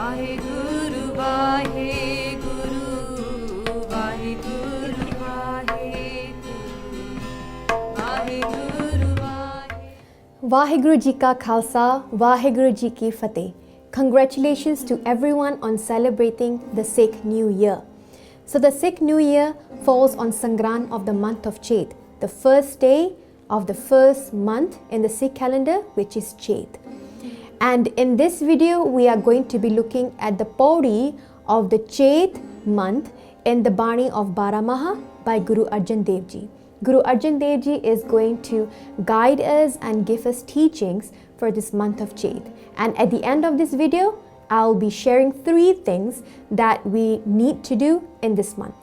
Waheguru Waheguru Waheguru Waheguru Vaheguru Ji Ka Khalsa, Vaheguru Ji Ki Fateh. Congratulations to everyone on celebrating the Sikh New Year. So the Sikh New Year falls on Sangran of the month of Chet, the first day of the first month in the Sikh calendar, which is Chet. And in this video, we are going to be looking at the Pauri of the Chet month in the Bani of Baramaha by Guru Arjan Dev Ji. Guru Arjan Dev Ji is going to guide us and give us teachings for this month of Chet. And at the end of this video, I'll be sharing 3 things that we need to do in this month.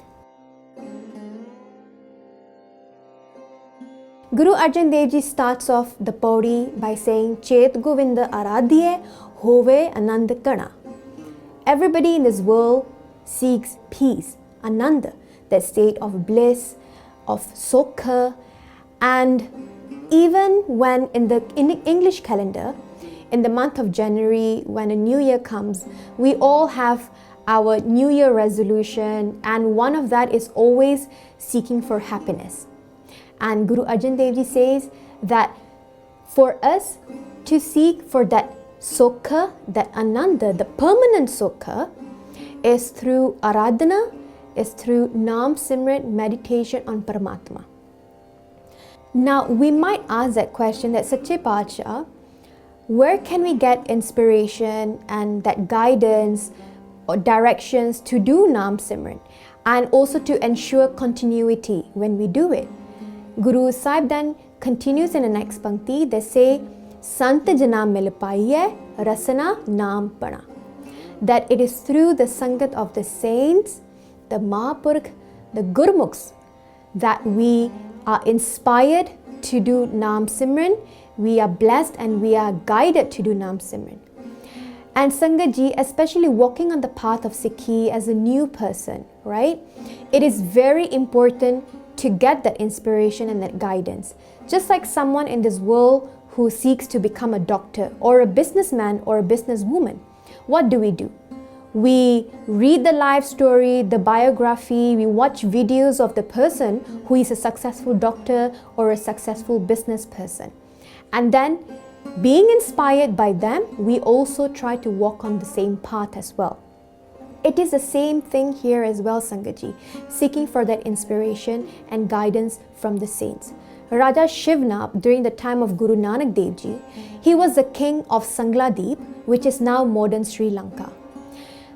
Guru Arjan Dev Ji starts off the Pauri by saying, Chet Govinda Aradhye Hove Anand Kana. Everybody in this world seeks peace, Ananda, the state of bliss, of sukha, and even when in the English calendar, in the month of January, when a new year comes, we all have our new year resolution, and one of that is always seeking for happiness. And Guru Arjan Dev Ji says that for us to seek for that sukha, that ananda, the permanent sukha, is through aradhana, is through Naam Simran, meditation on Paramatma. Now we might ask that question that Sache Paatshah, where can we get inspiration and that guidance or directions to do Naam Simran and also to ensure continuity when we do it? Guru Sahib then continues in the next pankti. They say, Sant jana mil paiye rasana naam pana. That it is through the sangat of the saints, the Mahapurkh, the Gurmukhs, that we are inspired to do Naam Simran, we are blessed and we are guided to do Naam Simran. And Sangat Ji, especially walking on the path of Sikhi as a new person, right? It is very important to get that inspiration and that guidance. Just like someone in this world who seeks to become a doctor or a businessman or a businesswoman, what do? We read the life story, the biography, we watch videos of the person who is a successful doctor or a successful business person. And then, being inspired by them, we also try to walk on the same path as well. It is the same thing here as well, Sangat Ji, seeking for that inspiration and guidance from the saints. Raja Shivnap, during the time of Guru Nanak Dev Ji, he was the king of Sangladeep, which is now modern Sri Lanka.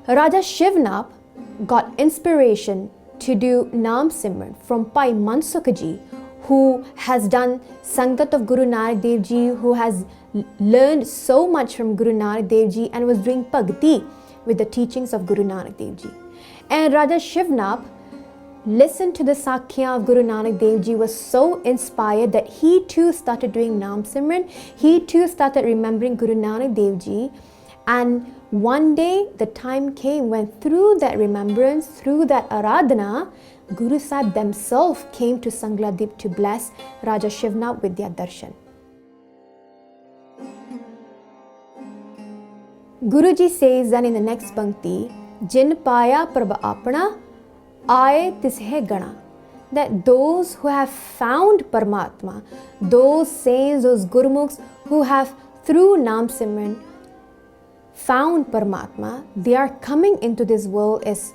Raja Shivnap got inspiration to do Naam Simran from Pai Mansukh Ji, who has done Sangat of Guru Nanak Dev Ji, who has learned so much from Guru Nanak Dev Ji and was doing Bhakti with the teachings of Guru Nanak Dev Ji. And Raja Shivnap listened to the Sakhya of Guru Nanak Dev Ji, was so inspired that he too started doing Naam Simran. He too started remembering Guru Nanak Dev Ji. And one day the time came when through that remembrance, through that aradhana, Guru Sahib themselves came to Sangladeep to bless Raja Shivnap with their darshan. Guruji says then in the next pankti, Jin paya prabha apna, aaye tishe gana. That those who have found Paramatma, those saints, those Gurmukhs who have through Naam Simran found Paramatma, they are coming into this world is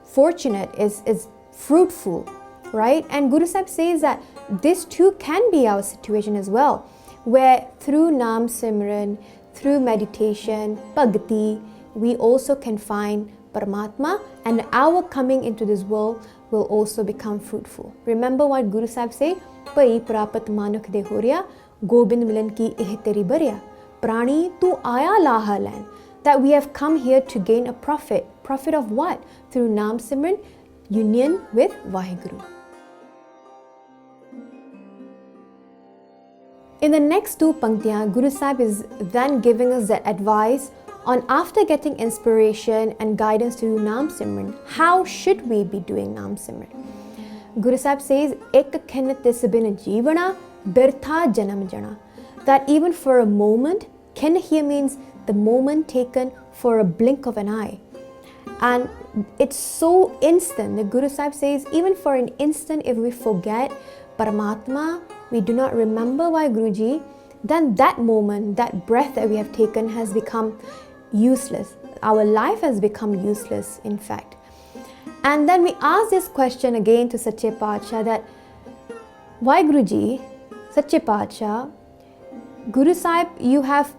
fortunate, is fruitful, right? And Guru Sahib says that this too can be our situation as well, where through Naam Simran, through meditation, Bhakti, we also can find Paramatma, and our coming into this world will also become fruitful. Remember what Guru Sahib say? Pai prapat manuk de horya, Gobind milan ki eh teri barya. Prani tu aya laha lan. That we have come here to gain a profit. Profit of what? Through Naam Simran, union with Vaheguru. In the next 2 panktiyan, Guru Sahib is then giving us that advice on after getting inspiration and guidance to do Naam Simran, how should we be doing Naam Simran? Guru Sahib says, Ek khin tis bin jeevana, birtha janam jana. That even for a moment, khin here means the moment taken for a blink of an eye. And it's so instant. The Guru Sahib says, even for an instant, if we forget Paramatma, we do not remember Vaheguruji, then that moment, that breath that we have taken has become useless. Our life has become useless, in fact. And then we ask this question again to Sache Paatshah that, Vaheguruji, Sache Paatshah, Guru Sahib, you have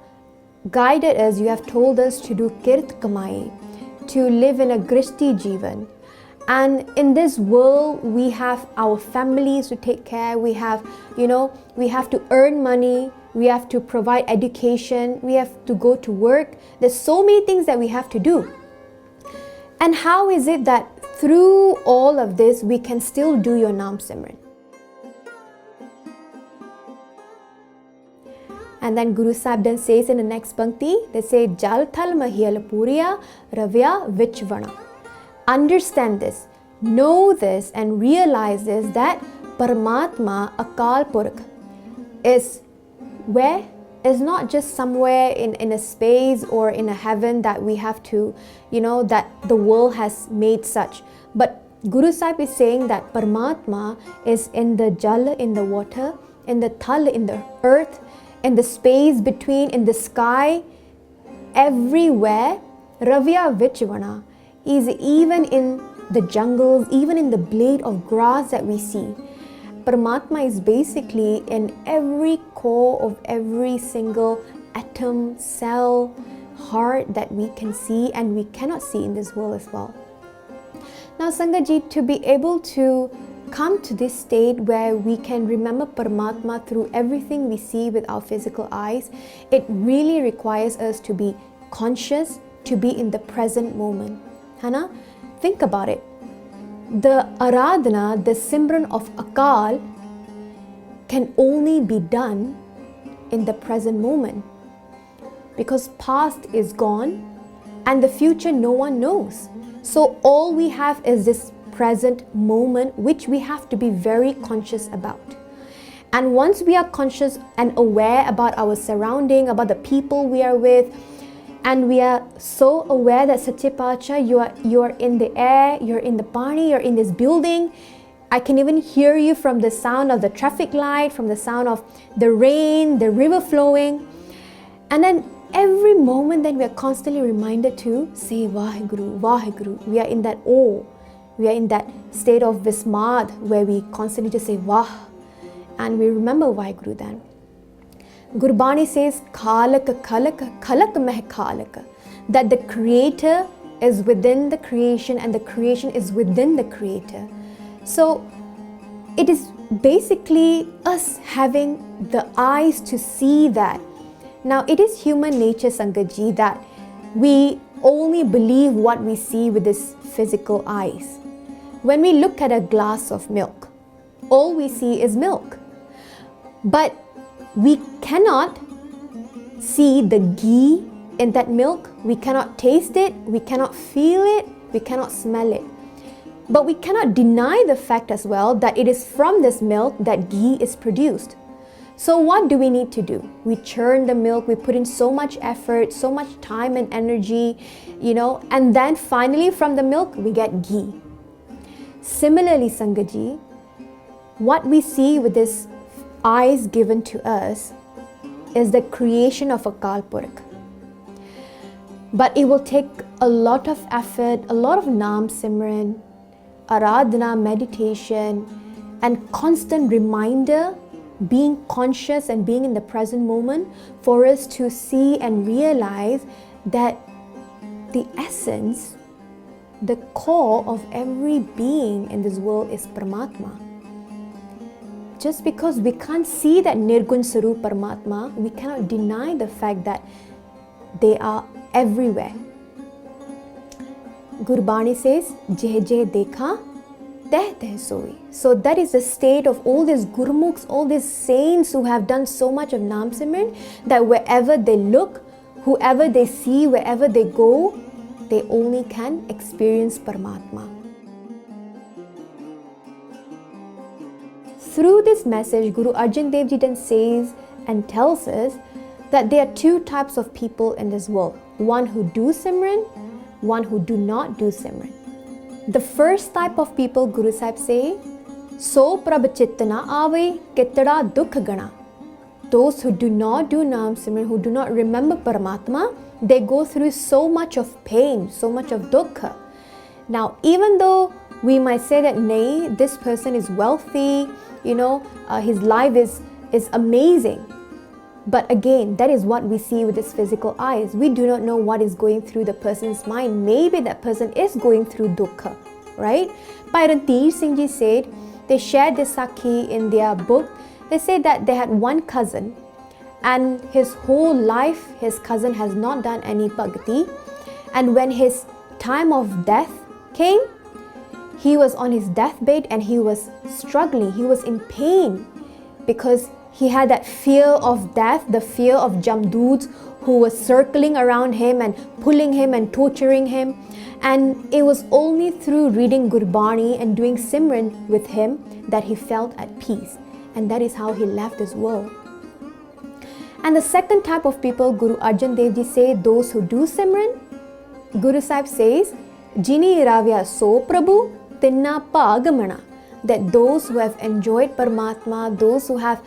guided us, you have told us to do Kirt Kamai, to live in a Grishti Jeevan. And in this world, we have our families to take care. We have, we have to earn money. We have to provide education. We have to go to work. There's so many things that we have to do. And how is it that through all of this, we can still do your Naam Simran? And then Guru Sahib then says in the next Pankti, they say, Jal thal mahiyal puriya ravya vichvana. Understand this, know this, and realize this, that Paramatma, Akal Purakh, is where? Is not just somewhere in a space or in a heaven that we have to, that the world has made such. But Guru Sahib is saying that Paramatma is in the Jal, in the water, in the Thal, in the earth, in the space between, in the sky, everywhere. Ravya Vichvana is even in the jungles, even in the blade of grass that we see. Paramatma is basically in every core of every single atom, cell, heart that we can see and we cannot see in this world as well. Now Sangatji, to be able to come to this state where we can remember Paramatma through everything we see with our physical eyes, it really requires us to be conscious, to be in the present moment. Hana? Think about it. The Aradhana, the Simran of Akal, can only be done in the present moment. Because past is gone and the future no one knows. So all we have is this present moment, which we have to be very conscious about. And once we are conscious and aware about our surrounding, about the people we are with, and we are so aware that Sache Paatshah, you are in the air, you're in the pani, you're in this building. I can even hear you from the sound of the traffic light, from the sound of the rain, the river flowing. And then every moment that we are constantly reminded to say Vaheguru, Vaheguru. We are in that awe. We are in that state of Vismad where we constantly just say Vah. And we remember Vaheguru then. Gurbani says, Khalak, Khalak, Khalak Meh Khalak. That the Creator is within the creation and the creation is within the Creator. So it is basically us having the eyes to see that. Now it is human nature, Sangatji, that we only believe what we see with this physical eyes. When we look at a glass of milk, all we see is milk. But we cannot see the ghee in that milk. We cannot taste it, we cannot feel it, we cannot smell it. But we cannot deny the fact as well that it is from this milk that ghee is produced. So what do we need to do? We churn the milk, we put in so much effort, so much time and energy, and then finally from the milk we get ghee. Similarly, Sangatji, what we see with this eyes given to us is the creation of Akal Purakh. But it will take a lot of effort, a lot of Naam Simran, Aradhana, meditation, and constant reminder, being conscious and being in the present moment for us to see and realize that the essence, the core of every being in this world is Paramatma. Just because we can't see that Nirgun Sarup Paramatma, we cannot deny the fact that they are everywhere. Gurbani says, Jeh Jeh Dekha, Teh Teh Soi. So that is the state of all these Gurmukhs, all these saints who have done so much of Naam Simran, that wherever they look, whoever they see, wherever they go, they only can experience Paramatma. Through this message, Guru Arjan Dev Ji then says and tells us that there are two types of people in this world. One who do Simran, one who do not do Simran. The first type of people, Guru Sahib say, So prab chitna aave kitda dukh gana. Those who do not do Naam Simran, who do not remember Paramatma, they go through so much of pain, so much of dukkha. Now, even though we might say that, nay, this person is wealthy, his life is amazing. But again, that is what we see with his physical eyes. We do not know what is going through the person's mind. Maybe that person is going through dukkha, right? Bhai Rantir Singh Ji said, they shared this sakhi in their book. They said that they had one cousin, and his whole life, his cousin has not done any bhakti. And when his time of death came, he was on his deathbed and he was struggling. He was in pain because he had that fear of death, the fear of Jamduds who was circling around him and pulling him and torturing him. And it was only through reading Gurbani and doing Simran with him that he felt at peace. And that is how he left this world. And the second type of people, Guru Arjan Dev Ji say, those who do Simran, Guru Sahib says, Jini Ravya So Prabhu Tinna Pagamana. That those who have enjoyed Paramatma, those who have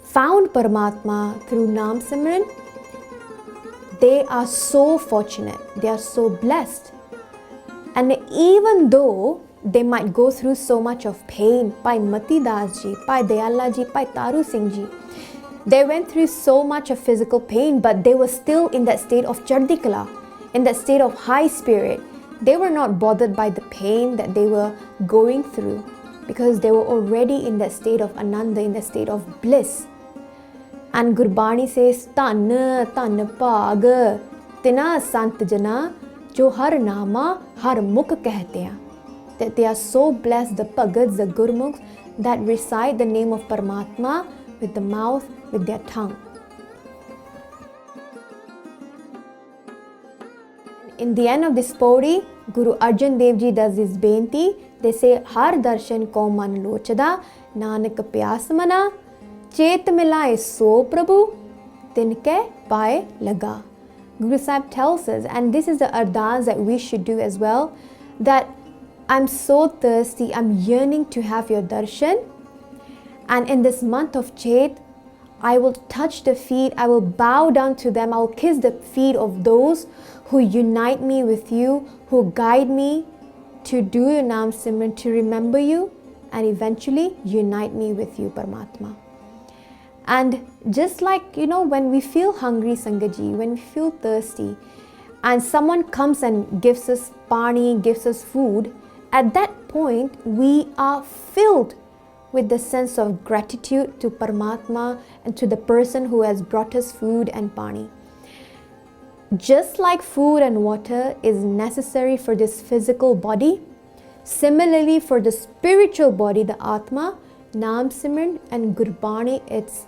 found Paramatma through Naam Simran, they are so fortunate, they are so blessed. And even though they might go through so much of pain, Bhai Mati Das Ji, Bhai Dayala Ji, Bhai Taru Singh Ji, they went through so much of physical pain, but they were still in that state of Chardikala, in that state of high spirit. They were not bothered by the pain that they were going through because they were already in that state of Ananda, in that state of bliss. And Gurbani says, Tan Bhag Tina Sant Jana Jo Har Nama Har Mukh Kehte Hain. That they are so blessed, the Bhagats, the Gurmukhs, that recite the name of Paramatma with the mouth, with their tongue. In the end of this podi, Guru Arjan Dev Ji does this benti. They say, Har darshan ko man lochada, Nanak pyas mana, Chet milaye so Prabhu, Tinke paye laga. Guru Sahib tells us, and this is the ardas that we should do as well, that I'm so thirsty, I'm yearning to have your darshan. And in this month of Chet, I will touch the feet, I will bow down to them, I will kiss the feet of those who unite me with you, who guide me to do your Naam Simran, to remember you, and eventually unite me with you, Paramatma. And just like, when we feel hungry, Sangaji, when we feel thirsty, and someone comes and gives us pani, gives us food, at that point, we are filled with the sense of gratitude to Paramatma and to the person who has brought us food and pani. Just like food and water is necessary for this physical body, similarly for the spiritual body, the Atma, Naam Simran and Gurbani, it's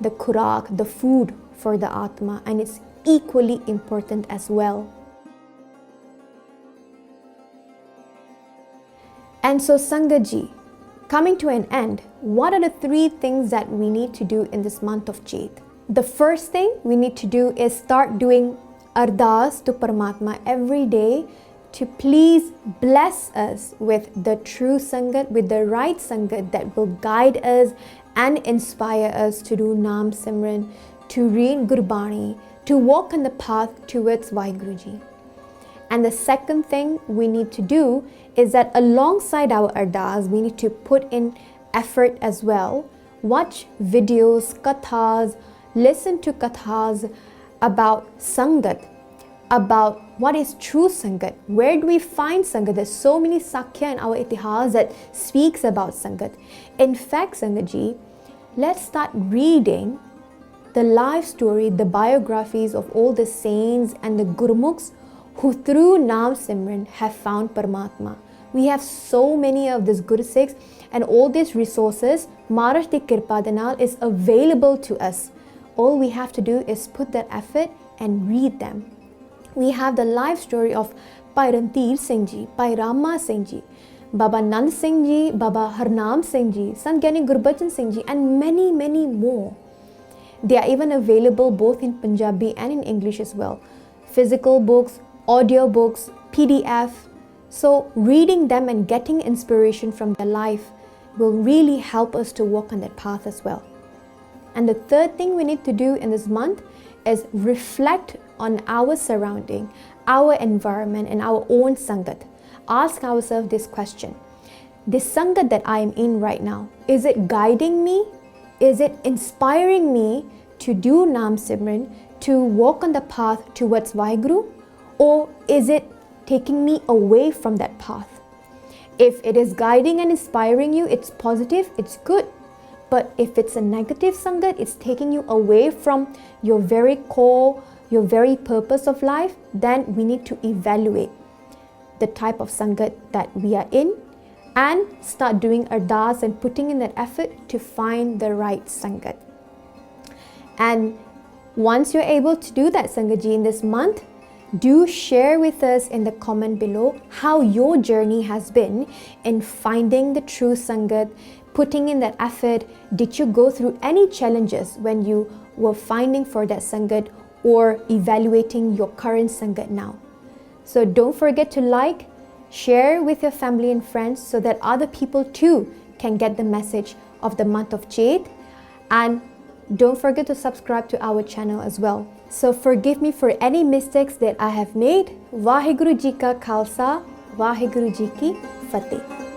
the Khurak, the food for the Atma, and it's equally important as well. And so Sangaji, coming to an end, what are the three things that we need to do in this month of Chet? The first thing we need to do is start doing ardas to Paramatma every day to please bless us with the true Sangat, with the right Sangat that will guide us and inspire us to do Naam Simran, to read Gurbani, to walk on the path towards Vaheguruji. And the second thing we need to do is that alongside our ardas, we need to put in effort as well. Watch videos, kathas, listen to kathas about Sangat, about what is true Sangat. Where do we find Sangat? There's so many Sakhya in our Itihas that speaks about Sangat. In fact, Sangatji, let's start reading the life story, the biographies of all the saints and the Gurmukhs who through Naam Simran have found Paramatma. We have so many of these Guru Sikhs, and all these resources, Maharaj Di Kirpa Danal, is available to us. All we have to do is put that effort and read them. We have the life story of Bhai Rantir Singh Ji, Bhai Rama Singh Ji, Baba Nand Singh Ji, Baba Harnam Singh Ji, Sant Gyani Gurbachan Singh Ji, and many, many more. They are even available both in Punjabi and in English as well. Physical books, audio books, PDF. So reading them and getting inspiration from their life will really help us to walk on that path as well. And the third thing we need to do in this month is reflect on our surrounding, our environment, and our own Sangat. Ask ourselves this question. This Sangat that I am in right now, is it guiding me? Is it inspiring me to do Naam Simran, to walk on the path towards Vaheguru? Or is it taking me away from that path? If it is guiding and inspiring you, it's positive, it's good. But if it's a negative Sangat, it's taking you away from your very core, your very purpose of life, then we need to evaluate the type of Sangat that we are in and start doing ardas and putting in that effort to find the right Sangat. And once you're able to do that, Sangatji, in this month, do share with us in the comment below how your journey has been in finding the true Sangat, putting in that effort. Did you go through any challenges when you were finding for that Sangat or evaluating your current Sangat now? So don't forget to like, share with your family and friends so that other people too can get the message of the month of Chet. And don't forget to subscribe to our channel as well. So forgive me for any mistakes that I have made. Vaheguru Ji Ka Khalsa, Vaheguru Ji Ki Fateh.